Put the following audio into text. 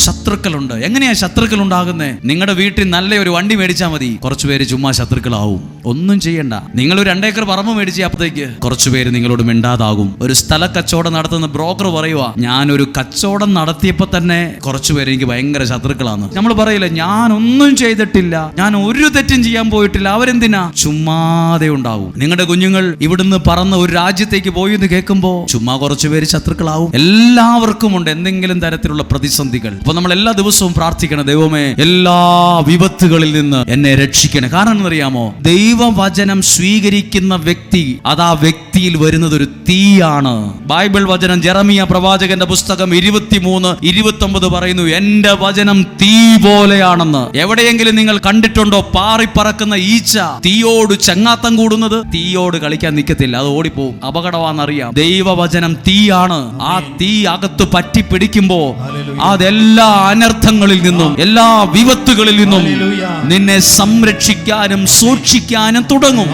ശത്രുക്കളുണ്ട്. എങ്ങനെയാ ശത്രുക്കൾ ഉണ്ടാകുന്നത്? നിങ്ങളുടെ വീട്ടിൽ നല്ല ഒരു വണ്ടി മേടിച്ചാൽ മതി, കുറച്ചുപേര് ചുമ്മാ ശത്രുക്കളാവും. ഒന്നും ചെയ്യണ്ട. നിങ്ങൾ ഒരു 2 ഏക്കർ പറമ്പ് മേടിച്ചപ്പോഴത്തേക്ക് കുറച്ചുപേര് നിങ്ങളോട് മിണ്ടാതാകും. ഒരു സ്ഥല കച്ചവടം നടത്തുന്ന ബ്രോക്കർ പറയുക, ഞാനൊരു കച്ചവടം നടത്തിയപ്പോൾ തന്നെ കുറച്ചുപേര് എനിക്ക് ഭയങ്കര ശത്രുക്കളാണ്. നമ്മൾ പറയില്ല, ഞാനൊന്നും ചെയ്തിട്ടില്ല, ഞാൻ ഒരു തെറ്റും ചെയ്യാൻ പോയിട്ടില്ല, അവരെന്തിനാ? ചുമ്മാതെ ഉണ്ടാവും. നിങ്ങളുടെ കുഞ്ഞുങ്ങൾ ഇവിടുന്ന് പറന്ന് ഒരു രാജ്യത്തേക്ക് പോയി എന്ന് കേൾക്കുമ്പോൾ ചുമ്മാ കുറച്ചുപേര് ശത്രുക്കളാവും. എല്ലാവർക്കും ഉണ്ട് എന്തെങ്കിലും തരത്തിലുള്ള പ്രതിസന്ധികൾ. അപ്പൊ നമ്മൾ എല്ലാ ദിവസവും പ്രാർത്ഥിക്കണം, ദൈവമേ എല്ലാ വിപത്തുകളിൽ നിന്ന് എന്നെ രക്ഷിക്കണം. കാരണം എന്നറിയാമോ, ദൈവവചനം സ്വീകരിക്കുന്ന വ്യക്തി, അതാ വ്യക്തിയിൽ വരുന്നത് ഒരു തീയാണ്. ബൈബിൾ വചനം ജെറമിയ പ്രവാചകന്റെ പുസ്തകം 23:29 പറയുന്നു, എന്റെ വചനം തീ പോലെയാണെന്ന്. എവിടെയെങ്കിലും നിങ്ങൾ കണ്ടിട്ടുണ്ടോ പാറിപ്പറക്കുന്ന ഈച്ച തീയോട് ചങ്ങാത്തം കൂടുന്നത്? തീയോട് കളിക്കാൻ നിൽക്കത്തില്ല, അത് ഓടിപ്പോവും, അപകടമാണെന്നറിയാം. ദൈവവചനം തീയാണ്. ആ തീ അകത്ത് പറ്റി പിടിക്കുമ്പോ അതെല്ലാ അനർത്ഥങ്ങളിൽ നിന്നും എല്ലാ വിപത്തുകളിൽ നിന്നും നിന്നെ സംരക്ഷിക്കാനും സൂക്ഷിക്കാനും തുടങ്ങും.